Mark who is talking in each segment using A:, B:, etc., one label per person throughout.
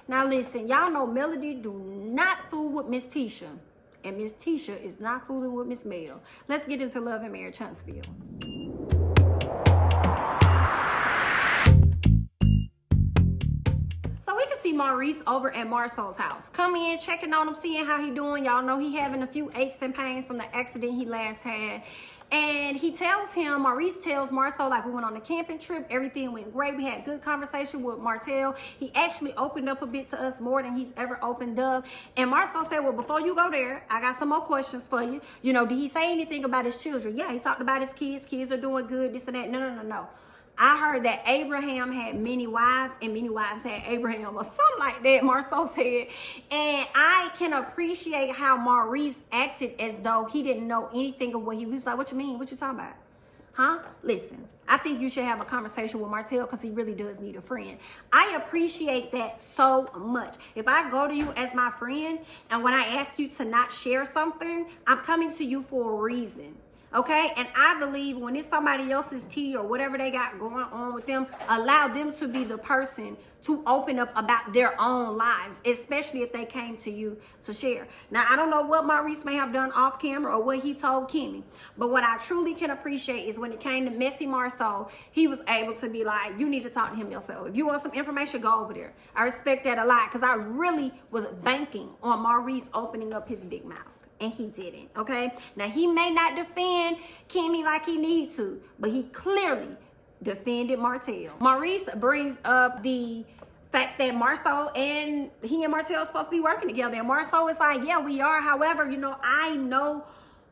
A: Now listen, y'all know Melody do not fool with Miss Tisha. And Miss Tisha is not fooling with Miss Mel. Let's get into Love and Marriage Huntsville. Maurice over at Marcel's house. Come in, checking on him, seeing how he doing. Y'all know he having a few aches and pains from the accident he last had. And he tells him, Maurice tells Marcel, like, we went on a camping trip. Everything went great. We had good conversation with Martell. He actually opened up a bit to us more than he's ever opened up. And Marcel said, well, before you go there, I got some more questions for you. You know, did he say anything about his children? Yeah, he talked about his kids. Kids are doing good, this and that. No. I heard that Abraham had many wives and many wives had Abraham or something like that, Marcel said. And I can appreciate how Maurice acted as though he didn't know anything of what he was like. What you mean? What you talking about? Huh? Listen, I think you should have a conversation with Martell because he really does need a friend. I appreciate that so much. If I go to you as my friend and when I ask you to not share something, I'm coming to you for a reason. Okay, and I believe when it's somebody else's tea or whatever they got going on with them, allow them to be the person to open up about their own lives, especially if they came to you to share. Now, I don't know what Maurice may have done off camera or what he told Kimmy, but what I truly can appreciate is when it came to Messy Marceau, he was able to be like, you need to talk to him yourself. If you want some information, go over there. I respect that a lot because I really was banking on Maurice opening up his big mouth. And he didn't, okay? Now, he may not defend Kimmy like he needs to, but he clearly defended Martell. Maurice brings up the fact that Marceau and Martell are supposed to be working together. And Marceau is like, yeah, we are. However, you know, I know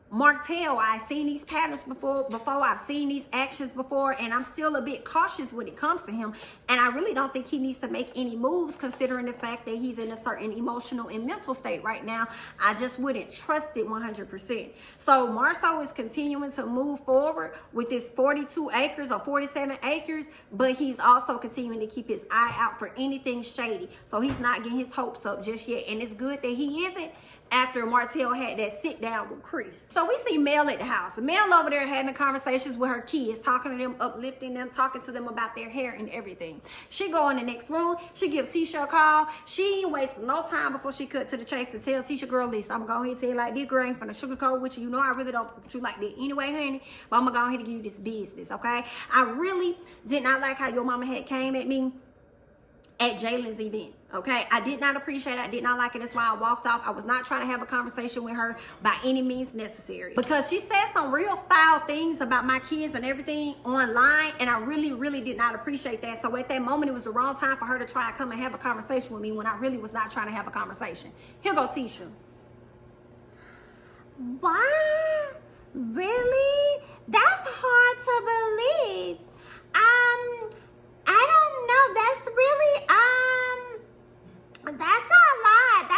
A: Martell, I've seen these patterns before, I've seen these actions before, and I'm still a bit cautious when it comes to him. And I really don't think he needs to make any moves considering the fact that he's in a certain emotional and mental state right now. I just wouldn't trust it 100%. So Marceau is continuing to move forward with this 42 acres or 47 acres, but he's also continuing to keep his eye out for anything shady. So he's not getting his hopes up just yet. And it's good that he isn't after Martell had that sit down with Chris. So we see Mel at the house. Mel over there having conversations with her kids, talking to them, uplifting them, talking to them about their hair and everything. She go in the next room. She give Tisha a call. She ain't wasting no time before she cut to the chase to tell Tisha, girl, listen, I'm going to tell you like this, girl ain't finna sugarcoat with you. You know I really don't put you like that anyway, honey. But I'm going to go ahead and give you this business, okay? I really did not like how your mama had came at me at Jalen's event, okay? I did not appreciate it. I did not like it. That's why I walked off. I was not trying to have a conversation with her by any means necessary because she said some real foul things about my kids and everything online, and I really, really did not appreciate that. So at that moment, it was the wrong time for her to try to come and have a conversation with me when I really was not trying to have a conversation. Here go Tisha.
B: What? Really? That's hard to believe. I don't know. That's really, that's a lot.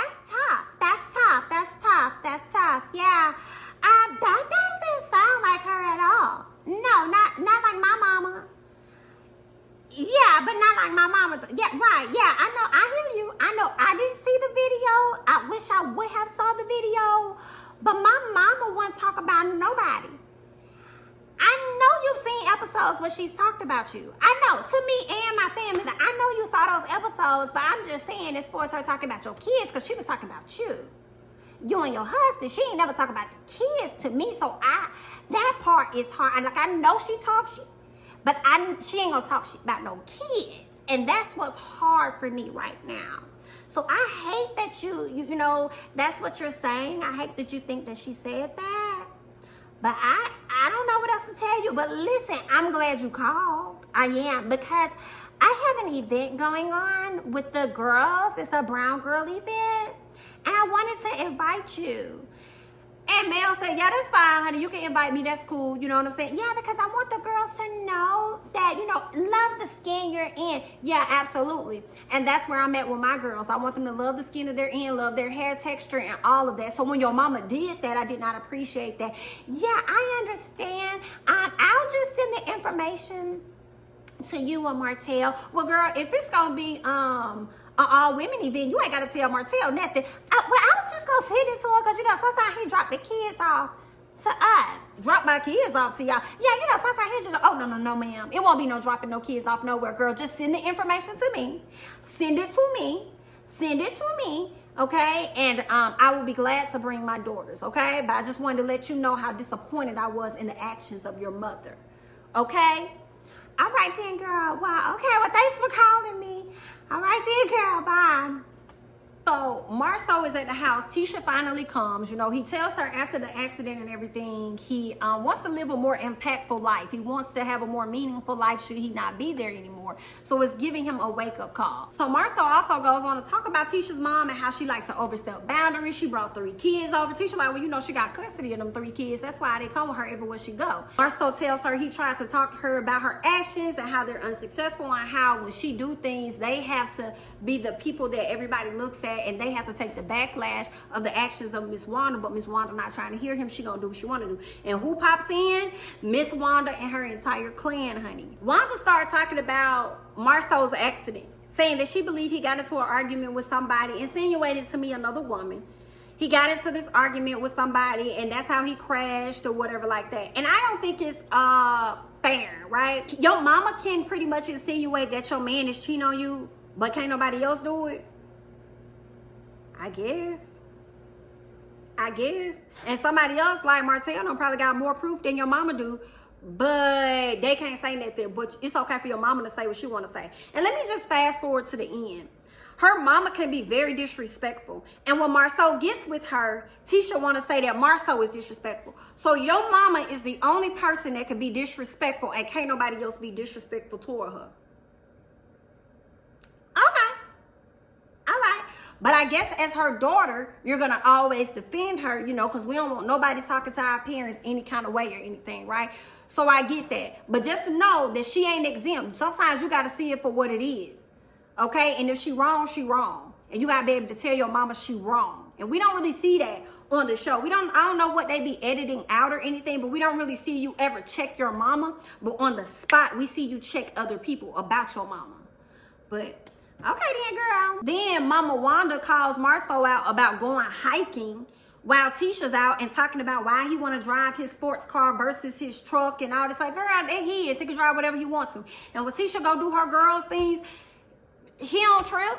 B: That's tough. Yeah. That doesn't sound like her at all. No, not like my mama. Yeah, but not like my mama. Yeah, right. Yeah, I know. I hear you. I know. I didn't see the video. I wish I would have saw the video. But my mama wouldn't talk about nobody. I know you've seen episodes where she's talked about you. I know, to me and my family, I know you saw those episodes, but I'm just saying as far as her talking about your kids, because she was talking about you. You and your husband, she ain't never talk about the kids to me, so that part is hard. And like, I know she talks shit, but she ain't gonna talk shit about no kids. And that's what's hard for me right now. So I hate that you know, that's what you're saying. I hate that you think that she said that. But I don't know what else to tell you. But listen, I'm glad you called. I am, because I have an event going on with the girls. It's a brown girl event. And I wanted to invite you. And Mel said, yeah, that's fine, honey. You can invite me. That's cool. You know what I'm saying? Yeah, because I want the girls to know that, you know, love the skin you're in. Yeah, absolutely. And that's where I'm at with my girls. I want them to love the skin that they're in, love their hair texture and all of that. So when your mama did that, I did not appreciate that. Yeah, I understand. I'll just send the information to you and Martell. Well, girl, if it's going to be, an all-women event, you ain't got to tell Martell nothing. I was just going to send it to her because, you know, sometimes he dropped the kids off to us. Drop my kids off to y'all. Yeah, you know, sometimes he just, oh, no, ma'am. It won't be no dropping no kids off nowhere, girl. Just send the information to me. Send it to me.
A: send it to me, okay? And I will be glad to bring my daughters, okay? But I just wanted to let you know how disappointed I was in the actions of your mother, okay?
B: All right then, girl. Wow. Okay, well, thanks for calling me. All right then, girl. Bye.
A: So Marcel is at the house. Tisha finally comes. You know, he tells her after the accident and everything, he wants to live a more impactful life. He wants to have a more meaningful life should he not be there anymore. So it's giving him a wake-up call. So Marcel also goes on to talk about Tisha's mom and how she liked to overstep boundaries. She brought 3 kids over. Tisha like, well, you know, she got custody of them 3 kids. That's why they come with her everywhere she go. Marcel tells her he tried to talk to her about her actions and how they're unsuccessful and how when she do things, they have to be the people that everybody looks at and they have to take the backlash of the actions of Miss Wanda, but Miss Wanda not trying to hear him. She gonna do what she want to do. And who pops in? Miss Wanda and her entire clan, honey. Wanda started talking about Marcel's accident, saying that she believed he got into an argument with somebody, insinuated to me another woman. He got into this argument with somebody and that's how he crashed or whatever like that. And I don't think it's fair, right? Your mama can pretty much insinuate that your man is cheating on you, but can't nobody else do it. I guess. And somebody else like Martell probably got more proof than your mama do, but they can't say nothing. But it's okay for your mama to say what she want to say. And let me just fast forward to the end. Her mama can be very disrespectful. And when Marcel gets with her, Tisha want to say that Marcel is disrespectful. So your mama is the only person that can be disrespectful and can't nobody else be disrespectful toward her. Okay. All right. But I guess as her daughter, you're going to always defend her, you know, because we don't want nobody talking to our parents any kind of way or anything, right? So I get that. But just to know that she ain't exempt. Sometimes you got to see it for what it is, okay? And if she wrong, she wrong. And you got to be able to tell your mama she wrong. And we don't really see that on the show. I don't know what they be editing out or anything, but we don't really see you ever check your mama. But on the spot, we see you check other people about your mama. But okay then, girl. Then Mama Wanda calls Marcel out about going hiking while Tisha's out and talking about why he want to drive his sports car versus his truck and all this. Like, girl, there he is. He can drive whatever he wants to. And when Tisha go do her girls things, he on trip.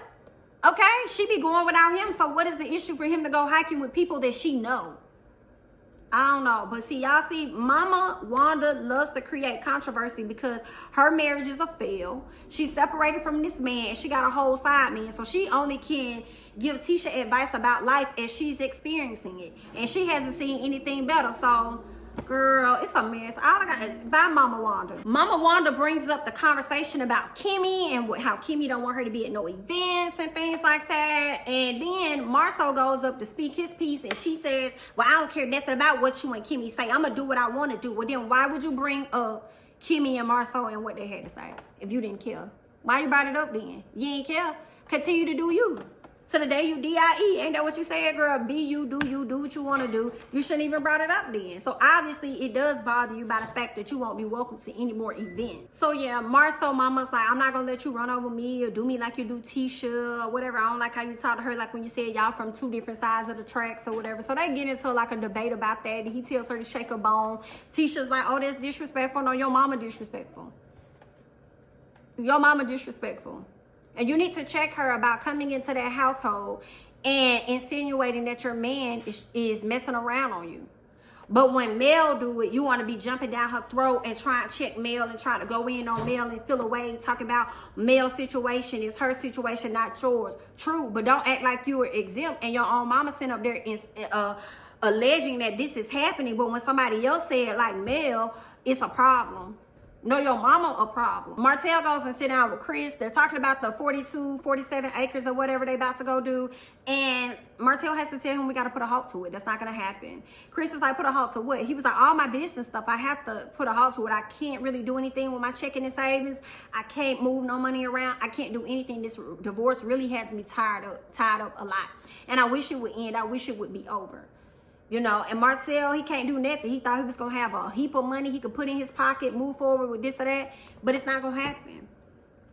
A: Okay? She be going without him. So what is the issue for him to go hiking with people that she know? I don't know. But see, y'all see, Mama Wanda loves to create controversy because her marriage is a fail. She's separated from this man and she got a whole side man. So she only can give Tisha advice about life as she's experiencing it. And she hasn't seen anything better. So, girl, it's a mess. All I got by Mama Wanda. Mama Wanda brings up the conversation about Kimmy and how Kimmy don't want her to be at no events and things like that. And then Marcel goes up to speak his piece and she says, well, I don't care nothing about what you and Kimmy say. I'm going to do what I want to do. Well, then why would you bring up Kimmy and Marcel and what they had to say if you didn't care? Why you brought it up then? You ain't care. Continue to do you. To the day you die, ain't that what you said, girl? Be you, do what you want to do. You shouldn't even brought it up then. So obviously it does bother you by the fact that you won't be welcome to any more events. So yeah, Marcel mama's like, I'm not gonna let you run over me or do me like you do Tisha or whatever. I don't like how you talk to her, like when you said y'all from 2 different sides of the tracks or whatever. So they get into like a debate about that. And he tells her to shake her bone. Tisha's like, oh, that's disrespectful. No, your mama disrespectful. Your mama disrespectful. And you need to check her about coming into that household and insinuating that your man is messing around on you. But when Mel do it, you want to be jumping down her throat and try to check Mel and try to go in on Mel and feel away, talking about Mel's situation is her situation, not yours. True, but don't act like you were exempt and your own mama sitting up there alleging that this is happening. But when somebody else said like Mel, it's a problem. No, your mama a problem. Martell goes and sit down with Chris. They're talking about the 42, 47 acres or whatever they about to go do. And Martell has to tell him we got to put a halt to it. That's not going to happen. Chris is like, put a halt to what? He was like, all my business stuff, I have to put a halt to it. I can't really do anything with my checking and savings. I can't move no money around. I can't do anything. This divorce really has me tied up a lot. And I wish it would end. I wish it would be over. You know, and Martell, he can't do nothing. He thought he was going to have a heap of money he could put in his pocket, move forward with this or that. But it's not going to happen.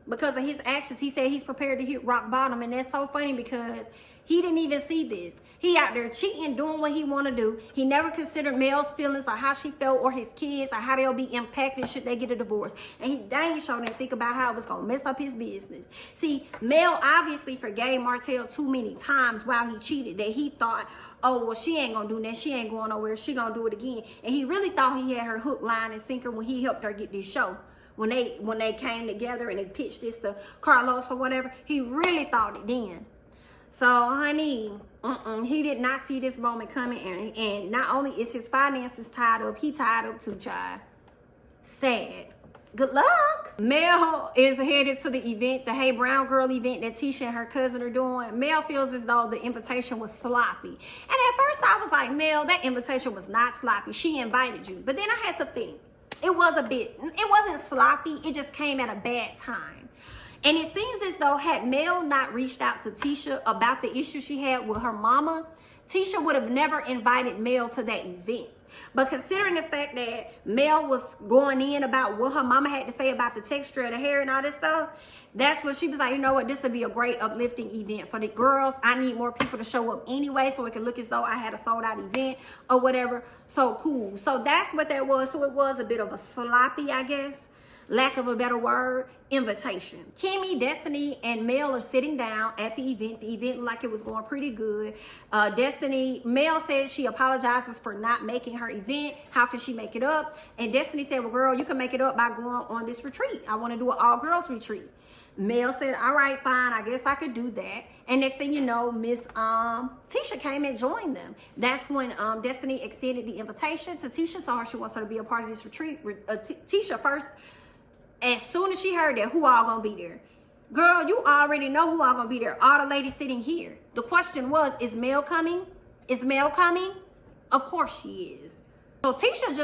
A: because of his actions. He said he's prepared to hit rock bottom, and that's so funny because he didn't even see this. He out there cheating, doing what he want to do. He never considered Mel's feelings or how she felt or his kids or how they'll be impacted should they get a divorce. And he dang sure didn't think about how it was going to mess up his business. See, Mel obviously forgave Martell too many times while he cheated that he thought, oh, well, she ain't going to do that. She ain't going nowhere. She going to do it again. And he really thought he had her hook, line, and sinker when he helped her get this show. When they came together and they pitched this to Carlos or whatever, he really thought it then. So, honey, he did not see this moment coming. And not only is his finances tied up, he tied up too, child. Sad. Good luck. Mel is headed to the event, the Hey Brown Girl event that Tisha and her cousin are doing. Mel feels as though the invitation was sloppy. And at first I was like, Mel, that invitation was not sloppy. She invited you. But then I had to think. It wasn't sloppy. It just came at a bad time. And it seems as though had Mel not reached out to Tisha about the issue she had with her mama, Tisha would have never invited Mel to that event. But considering the fact that Mel was going in about what her mama had to say about the texture of the hair and all this stuff, that's what she was like, you know what, this would be a great uplifting event for the girls. I need more people to show up anyway so it can look as though I had a sold out event or whatever. So cool. So that's what that was. So it was a bit of a sloppy, I guess, lack of a better word, invitation. Kimmy, Destiny, and Mel are sitting down at the event. The event looked like it was going pretty good. Mel said she apologizes for not making her event. How can she make it up? And Destiny said, well, girl, you can make it up by going on this retreat. I want to do an all-girls retreat. Mel said, all right, fine, I guess I could do that. And next thing you know, Miss Tisha came and joined them. That's when Destiny extended the invitation to Tisha, told her she wants her to be a part of this retreat. Tisha first, as soon as she heard that, who all gonna be there? Girl, you already know who all gonna be there. All the ladies sitting here. The question was, is Mel coming? Is Mel coming? Of course she is. So Tisha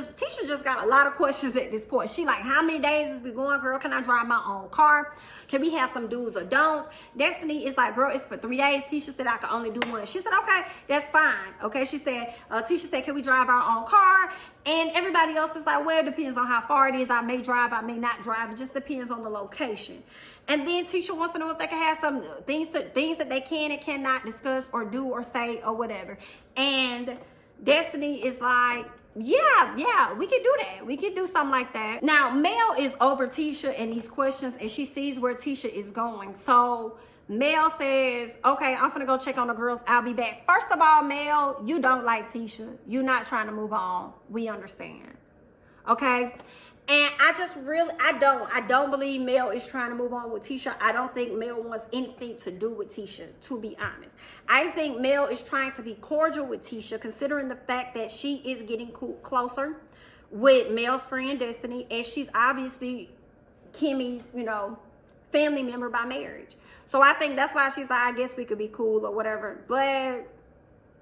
A: just got a lot of questions at this point. She like, how many days is we going, girl? Can I drive my own car? Can we have some do's or don'ts? Destiny is like, girl, it's for 3 days. Tisha said I could only do one. She said, okay, that's fine. Okay, she said, Tisha said, can we drive our own car? And everybody else is like, well, it depends on how far it is. I may drive, I may not drive. It just depends on the location. And then Tisha wants to know if they can have some things that they can and cannot discuss or do or say or whatever. And Destiny is like, yeah, we can do that. We can do something like that. Now, Mel is over Tisha and these questions, and she sees where Tisha is going. So Mel says, okay, I'm gonna go check on the girls. I'll be back. First of all, Mel, you don't like Tisha. You're not trying to move on. We understand. Okay? And I don't believe Mel is trying to move on with Tisha. I don't think Mel wants anything to do with Tisha, to be honest. I think Mel is trying to be cordial with Tisha, considering the fact that she is getting closer with Mel's friend Destiny, and she's obviously Kimmy's, family member by marriage. So I think that's why she's like, I guess we could be cool or whatever. But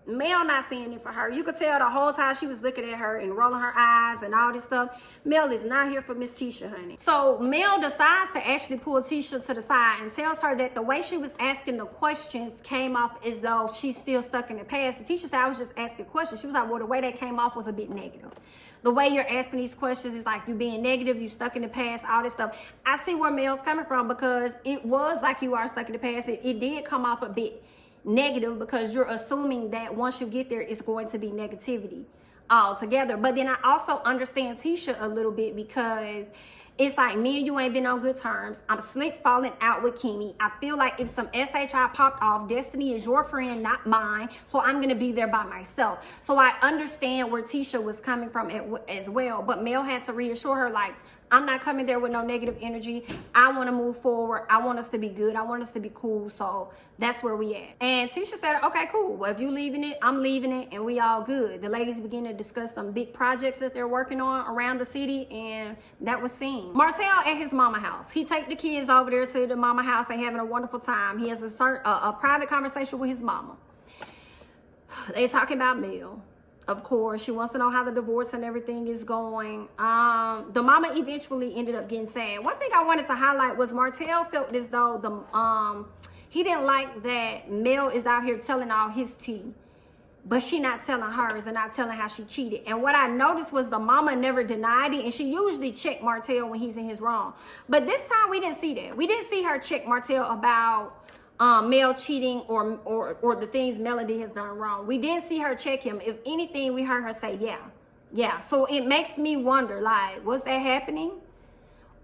A: Mel not seeing it for her. You could tell the whole time she was looking at her and rolling her eyes and all this stuff. Mel is not here for Miss Tisha, honey. So Mel decides to actually pull Tisha to the side and tells her that the way she was asking the questions came off as though she's still stuck in the past. And Tisha said, I was just asking questions. She was like, well, the way they came off was a bit negative. The way you're asking these questions is like you being negative, you stuck in the past, all this stuff. I see where Mel's coming from, because it was like you are stuck in the past. It did come off a bit negative, because you're assuming that once you get there, it's going to be negativity altogether. But then I also understand Tisha a little bit, because it's like me and you ain't been on good terms. I'm slick falling out with Kimmy. I feel like if some SHI popped off, Destiny is your friend, not mine. So I'm going to be there by myself. So I understand where Tisha was coming from as well. But Mel had to reassure her, like, I'm not coming there with no negative energy. I want to move forward. I want us to be good. I want us to be cool. So that's where we at. And Tisha said, okay, cool. Well, if you leaving it, I'm leaving it, and we all good. The ladies begin to discuss some big projects that they're working on around the city, and that was seen. Martell at his mama house. He take the kids over there to the mama house. They having a wonderful time. He has a private conversation with his mama. They talking about Mel. Of course, she wants to know how the divorce and everything is going. The mama eventually ended up getting sad. One thing I wanted to highlight was Martell felt as though he didn't like that Mel is out here telling all his tea but she not telling hers and not telling how she cheated. And what I noticed was the mama never denied it, and she usually checked Martell when he's in his wrong. But this time we didn't see that. We didn't see her check Martell about Mel cheating or the things Melody has done wrong. We didn't see her check him. If anything, we heard her say, yeah. So it makes me wonder, like, was that happening?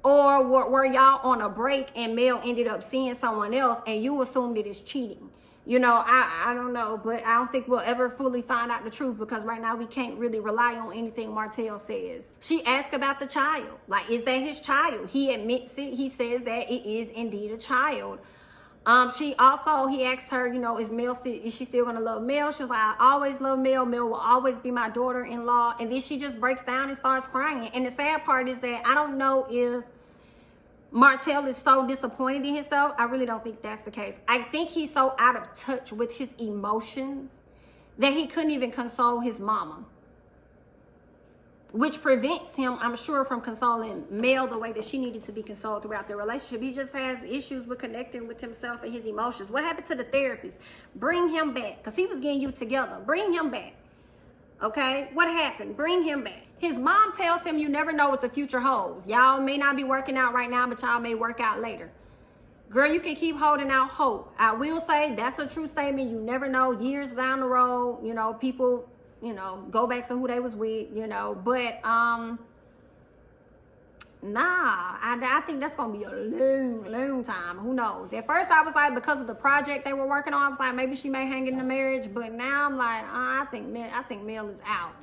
A: Or were y'all on a break and Mel ended up seeing someone else and you assumed it is cheating? You know, I don't know, but I don't think we'll ever fully find out the truth, because right now we can't really rely on anything Martell says. She asked about the child. Like, is that his child? He admits it. He says that it is indeed a child. He asked her, you know, is she still gonna love Mel? She's like, I always love Mel. Mel will always be my daughter-in-law. And then she just breaks down and starts crying. And the sad part is that I don't know if Martell is so disappointed in himself. I really don't think that's the case. I think he's so out of touch with his emotions that he couldn't even console his mama, which prevents him, I'm sure, from consoling Mel the way that she needed to be consoled throughout their relationship. He just has issues with connecting with himself and his emotions. What happened to the therapist? Bring him back, because he was getting you together. Bring him back. Okay, what happened? Bring him back. His mom tells him you never know what the future holds. Y'all may not be working out right now, but y'all may work out later. Girl, you can keep holding out hope. I will say that's a true statement. You never know. Years down the road, you know, people, you know, go back to who they was with, you know. But I think that's gonna be a long time. Who knows? At first I was like, because of the project they were working on, I was like, maybe she may hang in the marriage. But now I'm like, I think Mel is out.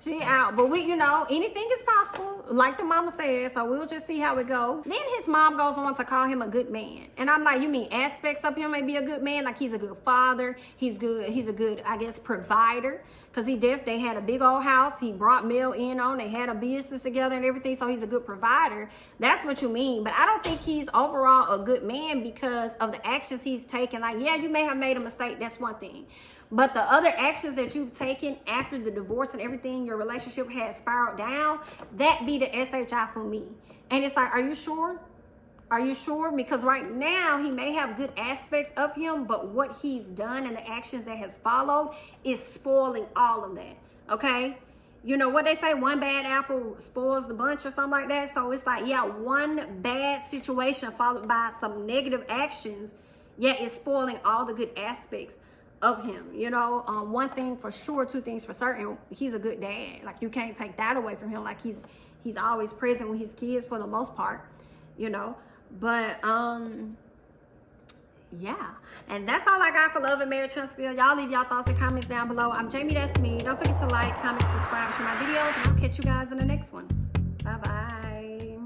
A: She out. But we, you know, anything is possible, like the mama said. So we'll just see how it goes. Then his mom goes on to call him a good man. And I'm like, you mean aspects of him may be a good man? Like he's a good father. He's a good, I guess, provider. Because they had a big old house. He brought Mel in on. They had a business together and everything. So he's a good provider. That's what you mean. But I don't think he's overall a good man because of the actions he's taken. Like, yeah, you may have made a mistake. That's one thing. But the other actions that you've taken after the divorce and everything, your relationship had spiraled down, that be the SHI for me. And it's like, are you sure? Are you sure? Because right now he may have good aspects of him, but what he's done and the actions that has followed is spoiling all of that. Okay? You know what they say, one bad apple spoils the bunch or something like that. So it's like, yeah, one bad situation followed by some negative actions, yet it's spoiling all the good aspects of him. You know, one thing for sure, two things for certain, he's a good dad. Like, you can't take that away from him. Like, he's always present with his kids for the most part, you know. But yeah, and that's all I got for Love and Marriage Huntsville. Y'all leave y'all thoughts and comments down below. I'm Jamie, that's me. Don't forget to like, comment, subscribe to my videos, and I'll catch you guys in the next one. Bye bye.